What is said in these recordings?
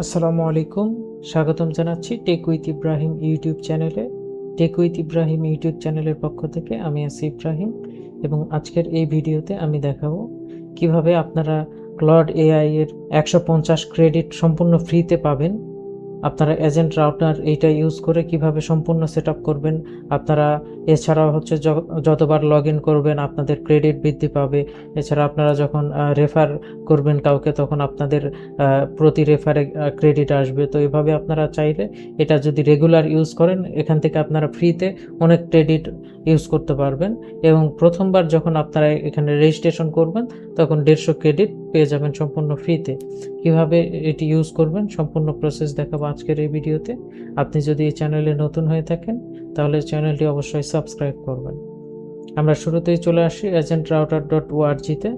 আসসালামু আলাইকুম। স্বাগতম জানাচ্ছি টেক উইথ ইব্রাহিম ইউটিউব চ্যানেলে। টেক উইথ ইব্রাহিম ইউটিউব চ্যানেলের পক্ষ থেকে আমি আছি ইব্রাহিম এবং আজকের এই ভিডিওতে আমি দেখাবো কিভাবে আপনারা ক্লড এআই এর 150 ক্রেডিট সম্পূর্ণ ফ্রিতে পাবেন। আপনারা এজেন্ট রাউটার এইটা ইউজ করে কিভাবে সম্পূর্ণ সেটআপ করবেন। আপনারা এছাড়াও হচ্ছে যতবার লগ ইন করবেন আপনাদের ক্রেডিট বৃদ্ধি পাবে। এছাড়া আপনারা যখন রেফার করবেন কাউকে তখন আপনাদের প্রতি রেফারে ক্রেডিট আসবে। তো এভাবে আপনারা চাইলে এটা যদি রেগুলার ইউজ করেন এখান থেকে আপনারা ফ্রিতে অনেক ক্রেডিট ইউজ করতে পারবেন এবং প্রথমবার যখন আপনারা এখানে রেজিস্ট্রেশন করবেন তখন 150 ক্রেডিট পেয়ে যাবেন সম্পূর্ণ ফ্রিতে। কিভাবে এটি ইউজ করবেন সম্পূর্ণ প্রসেস দেখাবো আজকের এই ভিডিওতে। আপনি যদি এই চ্যানেলে নতুন হয়ে থাকেন তাহলে চ্যানেলটি অবশ্যই সাবস্ক্রাইব করবেন। আমরা শুরুতেই চলে আসি agentrouter.org-তে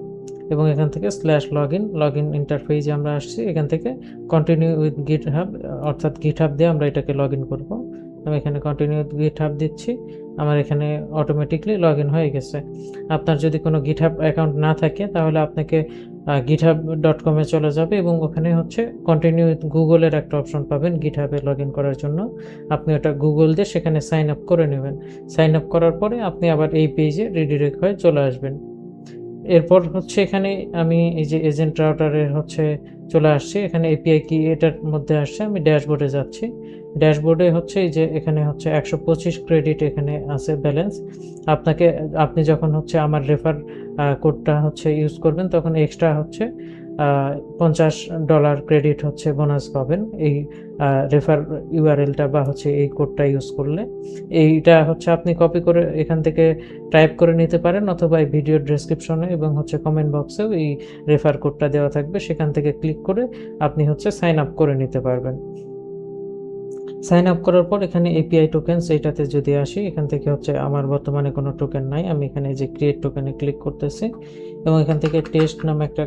এবং এখান থেকে /login ইন্টারফেসে আমরা আসছি। এখান থেকে কন্টিনিউ উইথ গিটহাব অর্থাৎ গিটহাব দিয়ে আমরা এটাকে লগ ইন করবো। আমি এখানে কন্টিনিউ উইথ গিটহাব দিচ্ছি। আমার এখানে অটোমেটিকলি লগ ইন হয়ে গেছে। আপনার যদি কোনো গিটহাব অ্যাকাউন্ট না থাকে তাহলে আপনাকে github.com এ চলে যাবে এবং ওখানে হচ্ছে কন্টিনিউ উইথ গুগলের একটা অপশন পাবেন গিটহাবে লগ ইন করার জন্য। আপনি ওটা গুগল দিয়ে সেখানে সাইন আপ করে নেবেন। সাইন আপ করার পরে আপনি আবার এই পেজে রিডিরেক্ট হয়ে চলে আসবেন। এরপর হচ্ছে এখানে আমি এই যে এজেন্ট রাউটারের হচ্ছে চলে আসছি। এখানে এপিআই কি এটার মধ্যে আসছে। আমি ড্যাশবোর্ডে যাচ্ছি। ড্যাশবোর্ডে হচ্ছে এই যে এখানে হচ্ছে 125 ক্রেডিট এখানে আছে ব্যালেন্স। আপনি যখন হচ্ছে আমার রেফার কোডটা হচ্ছে ইউজ করবেন তখন এক্সট্রা হচ্ছে $50 ক্রেডিট হচ্ছে বোনাস পাবেন এই রেফার ইউআরএলটা বা হচ্ছে এই কোডটা ইউজ করলে। এইটা হচ্ছে আপনি কপি করে এখান থেকে টাইপ করে নিতে পারেন অথবা এই ভিডিওর ডেসক্রিপশনে এবং হচ্ছে কমেন্ট বক্সেও এই রেফার কোডটা দেওয়া থাকবে। সেখান থেকে ক্লিক করে আপনি হচ্ছে সাইন আপ করে নিতে পারবেন। সাইন আপ করার পর এখানে এপিআই টোকেনস এইটাতে যদি আসি এখান থেকে হচ্ছে আমার বর্তমানে কোনো টোকেন নাই। আমি এখানে যে ক্রিয়েট টোকেনে ক্লিক করতেছি এবং এখান থেকে টেস্ট নামে একটা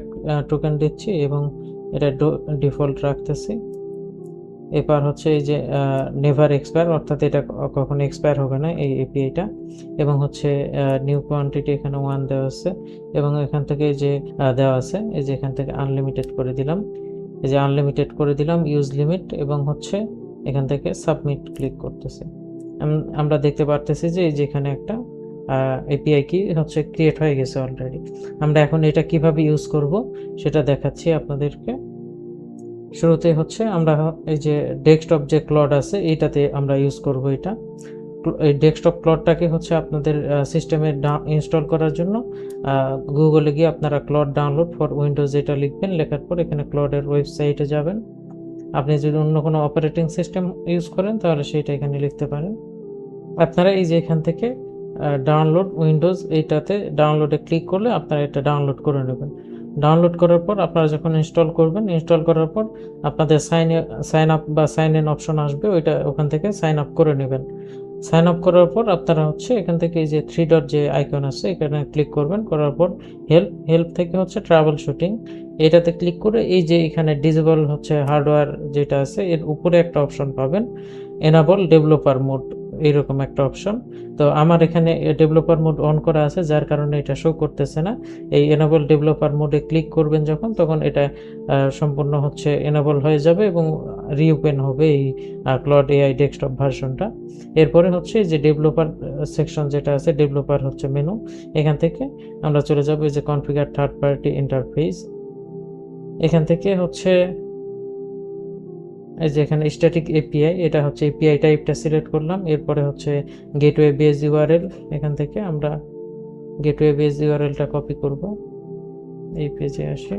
টোকেন দিচ্ছি এবং এটা ডিফল্ট রাখতেছি। এবার হচ্ছে এই যে নেভার এক্সপায়ার অর্থাৎ এটা কখনো এক্সপায়ার হবে না এই এপিআইটা এবং হচ্ছে নিউ কোয়ান্টিটি এখানে 1 দেওয়া আছে এবং এখান থেকে যে দেওয়া আছে এই যে এখান থেকে আনলিমিটেড করে দিলাম। এই যে আনলিমিটেড করে দিলাম ইউজ লিমিট এবং হচ্ছে এখান থেকে সাবমিট ক্লিক করতেছি। আমরা দেখতে পারতেছি যে এই যে এখানে একটা এপিআই কি হচ্ছে ক্রিয়েট হয়ে গেছে অলরেডি। আমরা এখন এটা কিভাবে ইউজ করব সেটা দেখাচ্ছি আপনাদেরকে। শুরুতে হচ্ছে আমরা এই যে ডেস্কটপ যে ক্লড আছে এইটাতে আমরা ইউজ করব এটা। এই ডেস্কটপ ক্লডটাকে হচ্ছে আপনাদের সিস্টেমে ইনস্টল করার জন্য গুগলে গিয়ে আপনারা ক্লড ডাউনলোড ফর উইন্ডোজ এটা লিখবেন। লেখার পর এখানে ক্লডের ওয়েবসাইটে যাবেন। আপনি যদি অন্য কোনো অপারেটিং সিস্টেম ইউজ করেন তাহলে সেটা এখানে লিখতে পারেন। আপনারা এই যে এখান থেকে ডাউনলোড উইন্ডোজ এইটাতে ডাউনলোডে ক্লিক করলে আপনারা এটা ডাউনলোড করে নেবেন। ডাউনলোড করার পর আপনারা যখন ইনস্টল করবেন ইনস্টল করার পর আপনাদের সাইন আপ বা সাইন ইন অপশন আসবে ওখান থেকে সাইন আপ করে নেবেন। সাইন আপ করার পর আপনারা হচ্ছে এখান থেকে এই যে 3 ডট যে আইকন আছে এখানে ক্লিক করবেন। করার পর হেল্প থেকে হচ্ছে ট্রাবল শুটিং এটাতে ক্লিক করে এই যে এখানে ডিসেবল হচ্ছে হার্ডওয়্যার যেটা আছে এর উপরে একটা অপশন পাবেন এনাবল ডেভেলপার মোড এইরকম একটা অপশন। তো আমার এখানে ডেভেলপার মোড অন করা আছে যার কারণে এটা শো করতেছে না। এই এনাবল ডেভেলপার মোডে ক্লিক করবেন যখন তখন এটা সম্পূর্ণ হচ্ছে এনাবল হয়ে যাবে এবং রিওপেন হবে এই ক্লড এআই ডেস্কটপ ভার্সনটা। এরপরে হচ্ছে যে ডেভেলপার সেকশন যেটা আছে ডেভেলপার হচ্ছে মেনু এখান থেকে আমরা চলে যাব এই যে কনফিগার থার্ড পার্টি ইন্টারফেস। এখান থেকে হচ্ছে এই যে এখানে স্ট্যাটিক এপিআই এটা হচ্ছে এপিআই টাইপটা সিলেক্ট করলাম। এরপরে হচ্ছে গেটওয়ে বেস ইউআরএল এখান থেকে আমরা গেটওয়ে বেস ইউআরএলটা কপি করব। এই পেজে আসে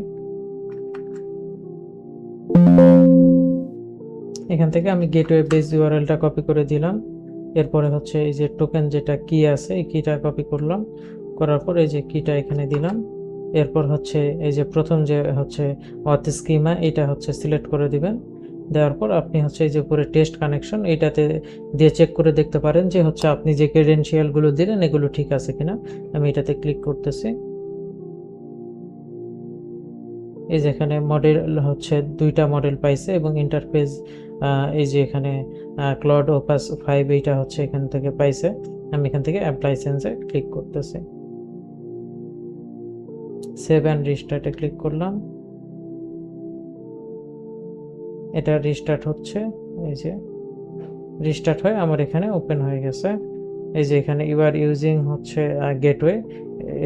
এখান থেকে আমি গেটওয়ে বেস ইউআরএলটা কপি করে দিলাম। এরপরে হচ্ছে এই যে টোকেন যেটা কি আছে এই কিটা কপি করলাম। করার পর এই যে কিটা এখানে দিলাম। এরপর হচ্ছে এই যে প্রথম যে হচ্ছে অথ স্কিমা এটা হচ্ছে সিলেক্ট করে দিবেন। দেওয়ার পর আপনি হচ্ছে এই যে উপরে টেস্ট কানেকশন এইটাতে দিয়ে চেক করে দেখতে পারেন যে হচ্ছে আপনি যে ক্রেডেনশিয়ালগুলো দিলেন এগুলো ঠিক আছে কিনা। আমি এটাতে ক্লিক করতেছি। এই যে এখানে মডেল হচ্ছে 2টা মডেল পাইছে এবং ইন্টারফেস এই যে এখানে ক্লড ওপাস 5 এইটা হচ্ছে এখান থেকে পাইছে। আমি এখান থেকে অ্যাপ লাইসেন্সে ক্লিক করতেছি। সেভ অ্যান্ড রিস্টার্টে ক্লিক করলাম। এটা রিস্টার্ট হচ্ছে, এই যে রিস্টার্ট হয়ে আমার এখানে ওপেন হয়ে গেছে। এই যে এখানে ইউ আর ইউজিং হচ্ছে গেটওয়ে,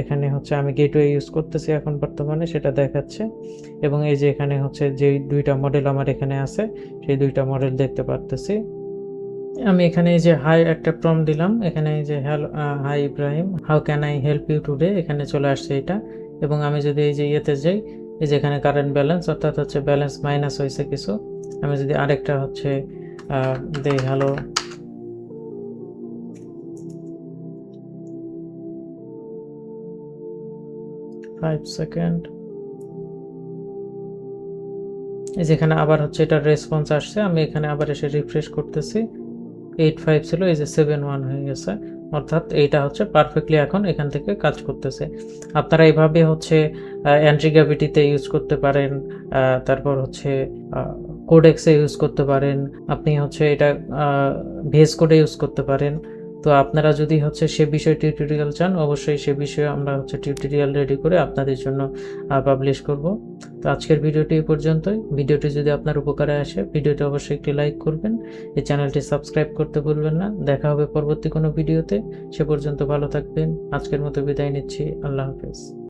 এখানে হচ্ছে আমি গেটওয়ে ইউজ করতেছি এখন বর্তমানে, সেটা দেখাচ্ছে। এবং এই যে এখানে হচ্ছে যে দুইটা মডেল আমার এখানে আছে, সেই দুইটা মডেল দেখতে পারতেছি। আমি এখানে এই যে হাই একটা প্রম্পট দিলাম, এখানে এই যে hello hi Ibrahim, how can I help you today, এখানে চলে আসছে এটা। এবং আমি যদি এই যে ইয়েতে যাই, এই যে এখানে কারেন্ট ব্যালেন্স, অর্থাৎ হচ্ছে ব্যালেন্স মাইনাস হয়েছে কিছু। আমি যদি আরেকটা হচ্ছে দেই হ্যালো, 5 সেকেন্ড, এই যেখানে আবার হচ্ছে এটার রেসপন্স আসছে। আমি এখানে আবার এসে রিফ্রেশ করতেছি, 85 ছিল, এই যে 71 হয়ে গেছে। অর্থাৎ এইটা হচ্ছে পারফেক্টলি এখন এখান থেকে কাজ করতেছে। আপনারা এইভাবে হচ্ছে অ্যান্টি গ্র্যাভিটিতে ইউজ করতে পারেন, তারপর হচ্ছে কোডেক্সে ইউজ করতে পারেন, আপনি হচ্ছে এটা ভেজ কোডে ইউজ করতে পারেন। তো আপনারা যদি হচ্ছে সে বিষয়ে টিউটোরিয়াল চান, অবশ্যই সে বিষয়ে আমরা হচ্ছে টিউটোরিয়াল রেডি করে আপনাদের জন্য পাবলিশ করব। তো আজকের ভিডিওটি এই পর্যন্তই। ভিডিওটি যদি আপনার উপকারে আসে, ভিডিওটি অবশ্যই একটি লাইক করবেন, এই চ্যানেলটি সাবস্ক্রাইব করতে ভুলবেন না। দেখা হবে পরবর্তী কোনো ভিডিওতে, সে পর্যন্ত ভালো থাকবেন। আজকের মতো বিদায় নিচ্ছি, আল্লাহ হাফেজ।